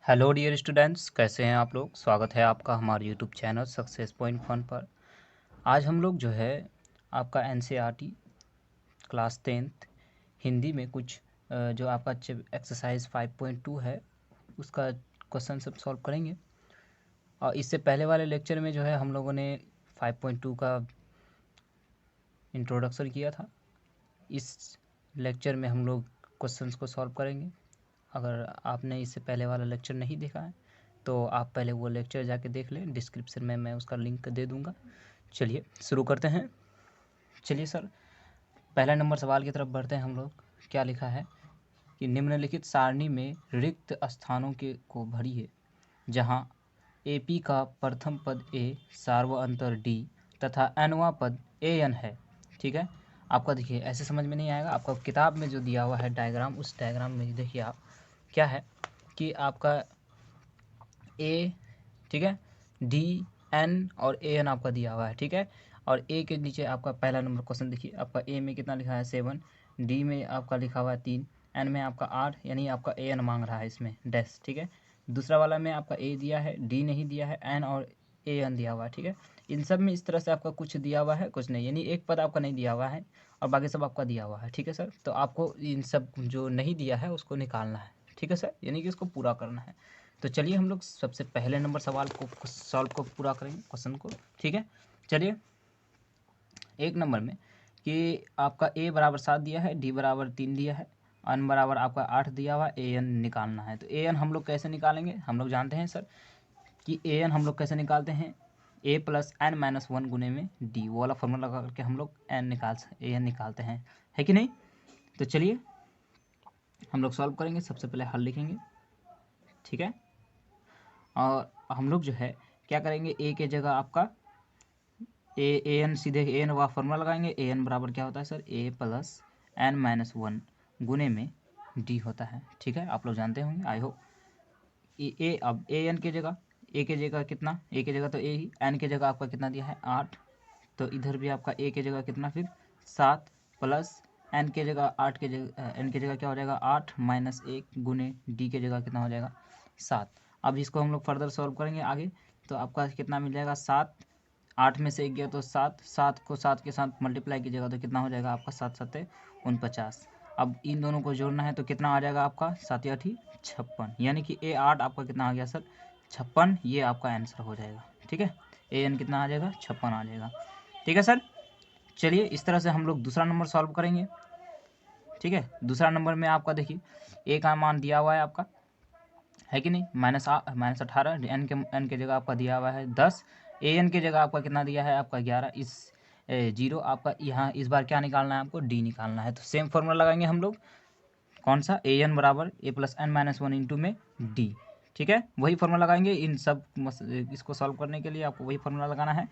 Hello dear students, कैसे हैं आप लोग। स्वागत है आपका हमारे YouTube channel success point fun पर। आज हम लोग जो है आपका एनसीईआरटी क्लास 10th हिंदी में कुछ जो आपका एक्सरसाइज 5.2 है उसका क्वेश्चन सब सॉल्व करेंगे। और इससे पहले वाले लेक्चर में जो है हम लोगों ने 5.2 का इंट्रोडक्शन किया था। इस लेक्चर में हम लोग क्वेश्चंस को सॉल्व करेंगे। अगर आपने इससे पहले वाला लेक्चर नहीं देखा है तो आप पहले वो लेक्चर जाके देख लें, डिस्क्रिप्शन में मैं उसका लिंक दे दूंगा। चलिए शुरू करते हैं। चलिए सर, पहला नंबर सवाल की तरफ बढ़ते हैं हम लोग। क्या लिखा है कि निम्नलिखित सारणी में रिक्त स्थानों के को भरिए जहां एपी का प्रथम पद ए सार्वअंतर डी तथा एनवा पद ए एन है। ठीक है, आपका देखिए ऐसे समझ में नहीं आएगा। आपका किताब में जो दिया हुआ है डायग्राम, उस डायग्राम में देखिए आप क्या है कि आपका ए, ठीक है, डी एन और ए एन आपका दिया हुआ है। ठीक है, और ए के नीचे आपका पहला नंबर क्वेश्चन देखिए, आपका ए में कितना लिखा है 7, डी में आपका लिखा हुआ है 3, एन में आपका 8, यानी आपका ए एन मांग रहा है इसमें डैश। ठीक है, दूसरा वाला में आपका ए दिया है, डी नहीं दिया है, एन और ए एन दिया हुआ है। ठीक है, इन सब में इस तरह से आपका कुछ दिया हुआ है, कुछ नहीं, यानी एक पद आपका नहीं दिया हुआ है और बाकी सब आपका दिया हुआ है। ठीक है सर, तो आपको इन सब जो नहीं दिया है उसको निकालना है। ठीक है सर, यानी कि उसको पूरा करना है। तो चलिए हम लोग सबसे पहले नंबर सवाल को सॉल्व को पूरा करेंगे, क्वेश्चन को। ठीक है, चलिए एक नंबर में कि आपका ए बराबर 7 दिया है, डी बराबर 3 दिया है, एन बराबर आपका 8 दिया हुआ, ए एन निकालना है। तो ए एन हम लोग कैसे निकालेंगे, हम लोग जानते हैं सर कि ए एन हम लोग कैसे निकालते हैं, ए प्लस एन माइनस 1 गुने में डी, वो वाला फॉर्मूला लगा करके हम लोग ए एन निकालते हैं, है कि नहीं। तो चलिए हम लोग सॉल्व करेंगे। सबसे पहले हल लिखेंगे, ठीक है, और हम लोग जो है क्या करेंगे, ए के जगह आपका ए एन, सीधे ए एन का फॉर्मूला लगाएंगे। ए एन बराबर क्या होता है सर, ए प्लस एन माइनस 1 गुने में डी होता है। ठीक है, आप लोग जानते होंगे आई होप। ए अब ए एन के जगह, ए के जगह कितना, ए के जगह तो ए ही, एन के जगह आपका कितना दिया है 8, तो इधर भी आपका ए के जगह कितना फिर 7 प्लस एन के जगह 8 के जगह, एन के जगह क्या हो जाएगा 8 माइनस 1 गुने डी के जगह कितना हो जाएगा 7। अब इसको हम लोग फर्दर सॉल्व करेंगे आगे, तो आपका कितना मिल जाएगा 7, 8 में से 1 गया तो 7, 7 को 7 के साथ मल्टीप्लाई कीजिएगा तो कितना हो जाएगा आपका 7 7 49। अब इन दोनों को जोड़ना है तो कितना आ जाएगा आपका 7 8 56, यानी कि ए 8 आपका कितना आ गया सर 56, ये आपका आंसर हो जाएगा। ठीक है, ए एन कितना आ जाएगा 56 आ जाएगा। ठीक है सर, चलिए इस तरह से हम लोग दूसरा नंबर सॉल्व करेंगे। ठीक है, दूसरा नंबर में आपका देखिए ए का मान दिया हुआ है आपका, है कि नहीं, -18, एन के जगह आपका दिया हुआ है 10, ए एन के जगह आपका कितना दिया है आपका 11, इस 0 आपका यहाँ इस बार क्या निकालना है आपको डी निकालना है। तो सेम फॉर्मूला लगाएंगे हम लोग, कौन सा, ए एन बराबर ए प्लस एन माइनस 1 इंटू में डी। ठीक है, वही फॉर्मूला लगाएंगे इन सब इसको सॉल्व करने के लिए, आपको वही फॉर्मूला लगाना है।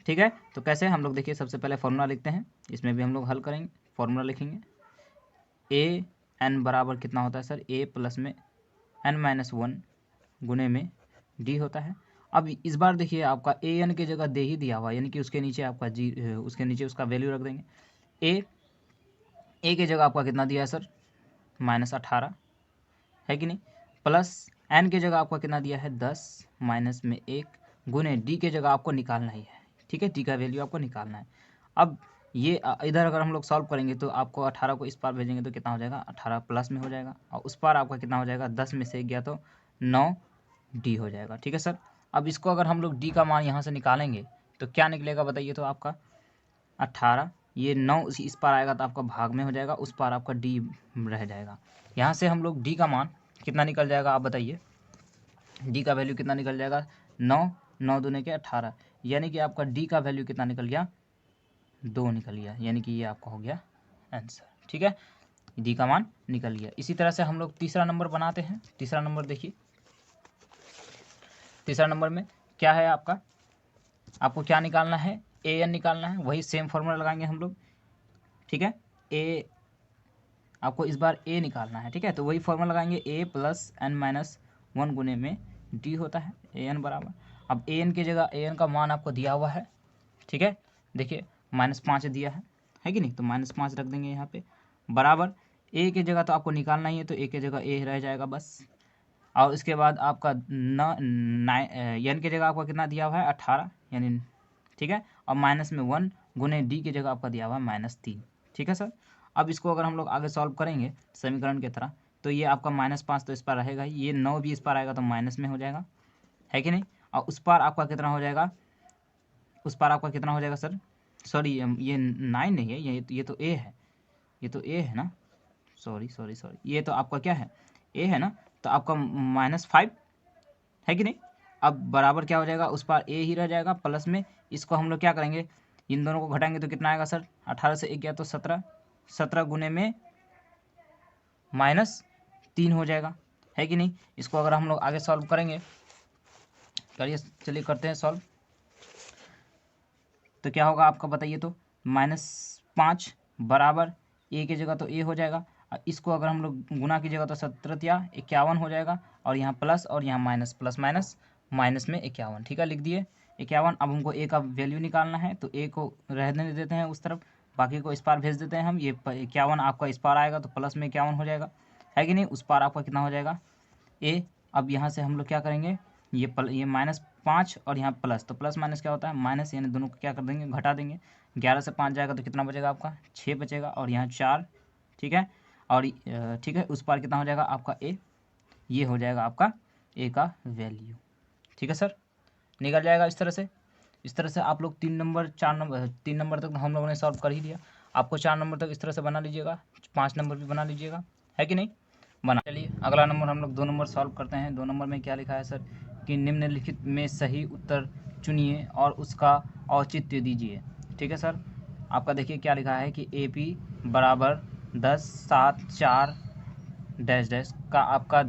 ठीक है, तो कैसे हम लोग देखिए सबसे पहले फॉर्मूला लिखते हैं, इसमें भी हम लोग हल करेंगे। फॉर्मूला लिखेंगे, ए एन बराबर कितना होता है सर, ए प्लस में एन माइनस 1 गुने में डी होता है। अब इस बार देखिए आपका ए एन की जगह दे ही दिया हुआ, यानी कि उसके नीचे आपका उसके नीचे उसका वैल्यू रख देंगे। ए की जगह आपका कितना दिया है सर -18, है कि नहीं, प्लस एन की जगह आपका कितना दिया है 10 माइनस में 1 गुने डी के जगह आपको निकालना ही है। ठीक है, डी का वैल्यू आपको निकालना है। अब ये इधर अगर हम लोग सॉल्व करेंगे तो आपको 18 को इस पार भेजेंगे तो कितना हो जाएगा 18 प्लस में हो जाएगा, और उस पार आपका कितना हो जाएगा 10 में से 1 गया तो 9 डी हो जाएगा। ठीक है सर, अब इसको अगर हम लोग डी का मान यहाँ से निकालेंगे तो क्या निकलेगा बताइए, तो आपका 18, ये 9 इस पार आएगा तो आपका भाग में हो जाएगा, उस पार आपका डी रह जाएगा। यहाँ से हम लोग डी का मान कितना निकल जाएगा आप बताइए, डी का वैल्यू कितना निकल जाएगा 9, 9 दूने के 18, यानी कि आपका डी का वैल्यू कितना निकल गया 2 निकल गया, यानी कि ये आपका हो गया आंसर। ठीक है, डी का मान निकल गया। इसी तरह से हम लोग तीसरा नंबर बनाते हैं। तीसरा नंबर देखिए, तीसरा नंबर में क्या है आपका, आपको क्या निकालना है, ए एन निकालना है, वही सेम फॉर्मूला लगाएंगे हम लोग। ठीक है, ए आपको इस बार ए निकालना है। ठीक है, तो वही फॉर्मूला लगाएंगे, ए प्लस एन माइनस 1 गुने में डी होता है, ए एन बराबर। अब ए एन की जगह ए एन का मान आपको दिया हुआ है। ठीक है, देखिए -5 दिया है कि नहीं, तो -5 रख देंगे यहाँ पे, बराबर ए की जगह तो आपको निकालना ही है, तो ए की जगह ए रह जाएगा बस, और इसके बाद आपका एन की जगह आपका कितना दिया हुआ है 18 यानी, ठीक है, और माइनस में 1 गुने डी की जगह आपका दिया हुआ है -3, ठीक है सर। अब इसको अगर हम लोग आगे सॉल्व करेंगे समीकरण की तरह, तो ये आपका -5 तो इस पर रहेगा ही, ये 9 भी इस पर आएगा तो माइनस में हो जाएगा, है कि नहीं। और उस पर आपका कितना हो जाएगा, उस पर आपका कितना हो जाएगा सर, सॉरी ये 9 नहीं है, ये तो ए है, ये तो ए है ना, सॉरी, ये तो आपका क्या है, ए है ना, तो आपका -5 है कि नहीं। अब बराबर क्या हो जाएगा, उस पर ए ही रह जाएगा, प्लस में इसको हम लोग क्या करेंगे, इन दोनों को घटाएंगे तो कितना आएगा सर, 18 से 1 गया तो 17, 17 गुने में -3 हो जाएगा, है कि नहीं। इसको अगर हम लोग आगे सॉल्व करेंगे, करिए, चलिए करते हैं सॉल्व। तो क्या होगा आपका बताइए, तो -5 बराबर ए की जगह तो ए हो जाएगा, और इसको अगर हम लोग गुना कीजिएगा तो 17 × 51 हो जाएगा, और यहाँ प्लस और यहाँ माइनस, प्लस माइनस माइनस में 51, ठीक है, लिख दिए 51। अब हमको ए का वैल्यू निकालना है, तो ए को रहने देते हैं उस तरफ, बाकी को इस पार भेज देते हैं हम। ये 51 आपका इस पार आएगा तो प्लस में 51 हो जाएगा, है कि नहीं। उस पार आपका कितना हो जाएगा ए। अब यहाँ से हम लोग क्या करेंगे, ये -5 और यहाँ प्लस, तो प्लस माइनस क्या होता है माइनस, यानी दोनों को क्या कर देंगे, घटा देंगे। 11 से 5 जाएगा तो कितना बचेगा आपका 6 बचेगा, और यहाँ 4, ठीक है। और ठीक है, उस पार कितना हो जाएगा आपका ए, ये हो जाएगा आपका ए का वैल्यू, ठीक है सर, निकल जाएगा इस तरह से। इस तरह से आप लोग 3 नंबर 4 नंबर 3 नंबर तक हम लोगों ने सॉल्व कर ही दिया। आपको 4 नंबर तक इस तरह से बना लीजिएगा, 5 नंबर भी बना लीजिएगा, है कि नहीं, बना। चलिए अगला नंबर हम लोग 2 नंबर सॉल्व करते हैं। 2 नंबर में क्या लिखा है सर, कि निम्नलिखित में सही उत्तर चुनिए और उसका औचित्य दीजिए, ठीक है सर। आपका देखिए क्या लिखा है कि AP बराबर 10, 7, 4 डैश डैश का आपका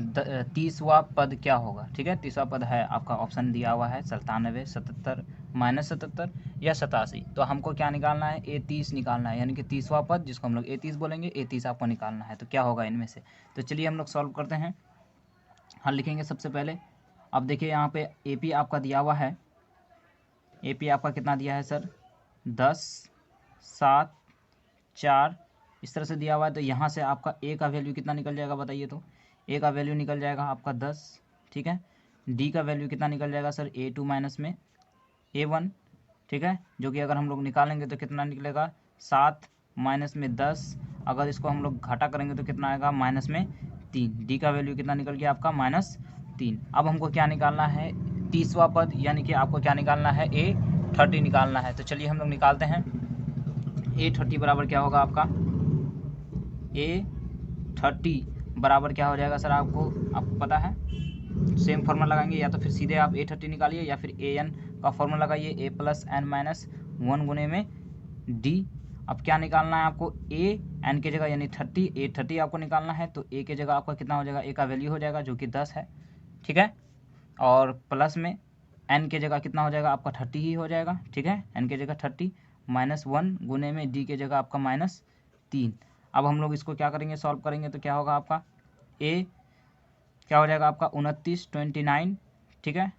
30वां पद क्या होगा, ठीक है। 30वां पद है आपका, ऑप्शन दिया हुआ है 97, 77, -77 या 87। तो हमको क्या निकालना है, A30 निकालना है, यानी कि 30वां पद जिसको हम लोग A30 बोलेंगे, A30 आपको निकालना है। तो क्या होगा इनमें से, तो चलिए हम लोग सॉल्व करते हैं। हल लिखेंगे सबसे पहले। अब देखिए यहाँ पे AP आपका दिया हुआ है, AP आपका कितना दिया है सर, 10, 7, 4 इस तरह से दिया हुआ है। तो यहाँ से आपका ए का वैल्यू कितना निकल जाएगा बताइए, तो ए का वैल्यू निकल जाएगा आपका 10, ठीक है। डी का वैल्यू कितना निकल जाएगा सर, A2 माइनस में A1, ठीक है, जो कि अगर हम लोग निकालेंगे तो कितना निकलेगा 7 माइनस में 10, अगर इसको हम लोग घाटा करेंगे तो कितना आएगा माइनस में 3। डी का वैल्यू कितना निकल गया आपका -3। अब हमको क्या निकालना है, 30वां पद, यानी कि आपको क्या निकालना है, A30 निकालना है। तो चलिए हम लोग निकालते हैं। A30 बराबर क्या होगा आपका, A30 बराबर क्या हो जाएगा सर, आपको पता है, सेम फार्मूला लगाएंगे, या तो फिर सीधे आप A30 निकालिए, या फिर AN का फार्मूला लगाइए, A + n - 1 गुने में D। अब क्या निकालना है आपको, AN की जगह यानी 30, A30 आपको निकालना है। तो A की जगह आपका कितना हो जाएगा, A का वैल्यू हो जाएगा जो कि 10 है, ठीक है, और प्लस में N की जगह कितना हो जाएगा आपका 30 ही हो जाएगा, ठीक है, N की जगह 30 -1 गुने में D की जगह आपका -3। अब हम लोग इसको क्या करेंगे, सॉल्व करेंगे, तो क्या होगा आपका A क्या हो जाएगा आपका 29, ठीक है,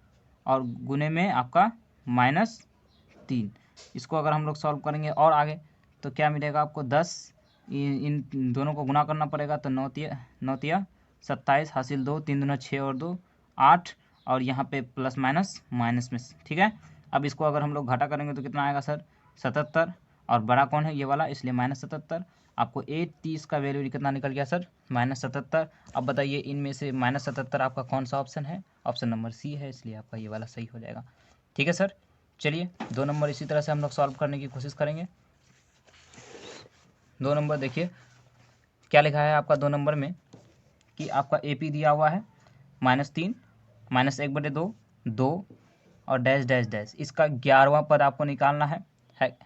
और गुने में आपका -3। इसको अगर हम लोग सॉल्व करेंगे और आगे, तो क्या मिलेगा आपको 10, इन दोनों को गुना करना पड़ेगा, तो 9 तिया 27 हासिल 2, 3 दूना 6 और 2 8, और यहाँ पे प्लस माइनस माइनस में, ठीक है। अब इसको अगर हम लोग घाटा करेंगे तो कितना आएगा सर 77, और बड़ा कौन है ये वाला, इसलिए -77। आपको A30 का वैल्यू कितना निकल गया सर, -77। अब बताइए इनमें से -77 आपका कौन सा ऑप्शन है, ऑप्शन नंबर C है, इसलिए आपका ये वाला सही हो जाएगा, ठीक है सर। चलिए 2 नंबर इसी तरह से हम लोग सॉल्व करने की कोशिश करेंगे। 2 नंबर देखिए क्या लिखा है आपका 2 नंबर में, कि आपका AP दिया हुआ है -3, -1/2, 2 और डैश डैश डैश, इसका 11वां पद आपको निकालना है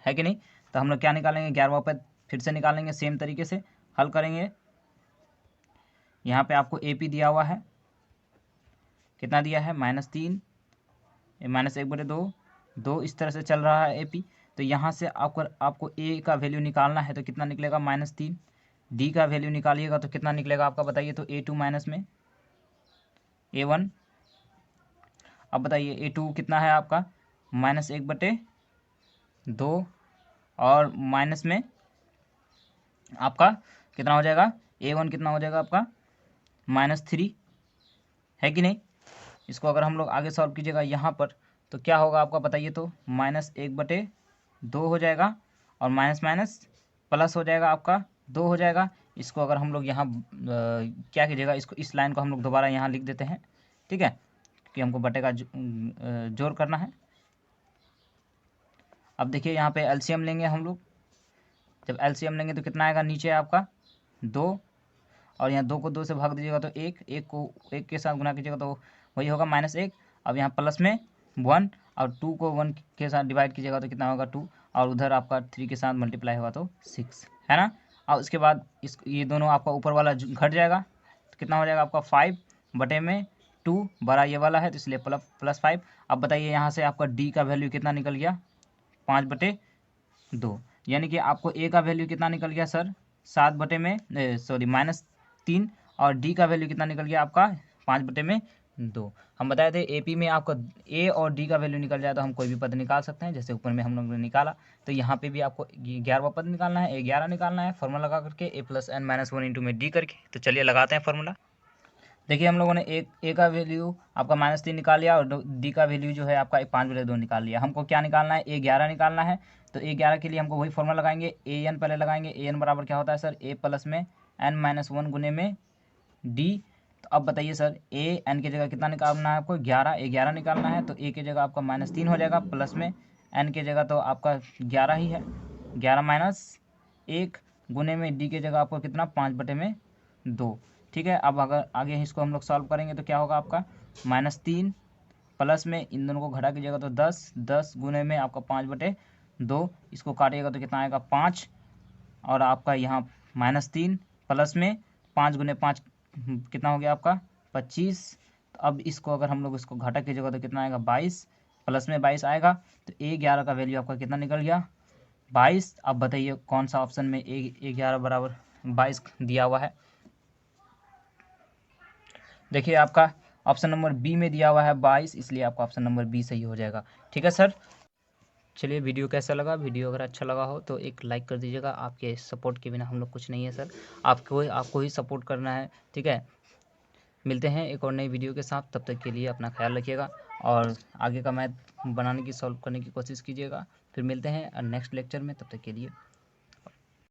कि नहीं। तो हम लोग क्या निकालेंगे, 11वां पद फिर से निकालेंगे, सेम तरीके से हल करेंगे। यहाँ पे आपको AP दिया हुआ है, कितना दिया है -3, -1/2, 2 इस तरह से चल रहा है AP। तो यहाँ से आपको A का वैल्यू निकालना है, तो कितना निकलेगा -3। D का वैल्यू निकालिएगा तो कितना निकलेगा आपका बताइए, तो A2 माइनस में A1। अब बताइए A2 कितना है आपका -1/2, और माइनस में आपका कितना हो जाएगा A1, कितना हो जाएगा आपका -3, है कि नहीं। इसको अगर हम लोग आगे सॉल्व कीजिएगा यहाँ पर तो क्या होगा आपका बताइए तो, -1/2 हो जाएगा और माइनस माइनस प्लस हो जाएगा आपका 2 हो जाएगा। इसको अगर हम लोग यहाँ क्या कीजिएगा, इसको इस लाइन को हम लोग दोबारा यहाँ लिख देते हैं, ठीक है, क्योंकि हमको बटे का जोड़ करना है। अब देखिए यहाँ पे एलसीएम लेंगे हम लोग, जब एलसीएम लेंगे तो कितना आएगा, नीचे आपका 2 और यहाँ 2 को 2 से भाग दीजिएगा तो 1, 1 को 1 के साथ गुना कीजिएगा तो वही होगा -1। अब यहाँ प्लस में 1 और 2 को 1 के साथ डिवाइड कीजिएगा तो कितना होगा 2, और उधर आपका 3 के साथ मल्टीप्लाई होगा तो 6, है ना। और उसके बाद ये दोनों आपका ऊपर वाला घट जाएगा तो कितना हो जाएगा आपका 5/2, बड़ा ये वाला है तो इसलिए +5। अब बताइए यहाँ से आपका डी का वैल्यू कितना निकल गया, 5/2, यानी कि आपको ए का वैल्यू कितना निकल गया सर, -3, और डी का वैल्यू कितना निकल गया आपका 5/2। हम बताए थे एपी में आपका ए और डी का वैल्यू निकल जाए तो हम कोई भी पद निकाल सकते हैं, जैसे ऊपर में हम लोग ने निकाला। तो यहाँ पे भी आपको 11वां पद निकालना है, 11 निकालना है, फॉर्मूला लगा करके a + n - 1 × में डी करके। तो चलिए लगाते हैं फार्मूला। देखिए हम लोगों ने ए का वैल्यू आपका -3 निकाल लिया और डी का वैल्यू जो है आपका 5/2 निकाल लिया। हमको क्या निकालना है, A11 निकालना है। तो A11 के लिए हमको वही फॉर्मूला लगाएंगे, an पहले लगाएंगे। an बराबर क्या होता है सर, a + में n - 1 गुने में डी। तो अब बताइए सर, n की जगह कितना निकालना है आपको, 11 निकालना है। तो a की जगह आपका -3 हो जाएगा, प्लस में n की जगह तो आपका 11 ही है, 11 - 1 गुने में डी की जगह आपको कितना, 5/2। ठीक है। अब अगर आगे इसको हम लोग सॉल्व करेंगे तो क्या होगा आपका, -3 प्लस में इन दोनों को घटा कीजिएगा तो 10 गुने में आपका 5/2, इसको काटिएगा तो कितना आएगा 5, और आपका यहाँ -3 प्लस में 5 गुने 5 कितना हो गया आपका 25। तो अब इसको अगर हम लोग इसको घटा कीजिएगा तो कितना आएगा 22, प्लस में 22 आएगा। तो A11 का वैल्यू आपका कितना निकल गया, 22। अब बताइए कौन सा ऑप्शन में A11 बराबर 22 दिया हुआ है। देखिए आपका ऑप्शन नंबर बी में दिया हुआ है 22, इसलिए आपका ऑप्शन नंबर बी सही हो जाएगा। ठीक है सर। चलिए, वीडियो कैसा लगा, वीडियो अगर अच्छा लगा हो तो एक लाइक कर दीजिएगा। आपके सपोर्ट के बिना हम लोग कुछ नहीं है सर, आपको ही सपोर्ट करना है। ठीक है, मिलते हैं एक और नई वीडियो के साथ। तब तक के लिए अपना ख्याल रखिएगा और आगे का मैथ बनाने की, सॉल्व करने की कोशिश कीजिएगा। फिर मिलते हैं नेक्स्ट लेक्चर में, तब तक के लिए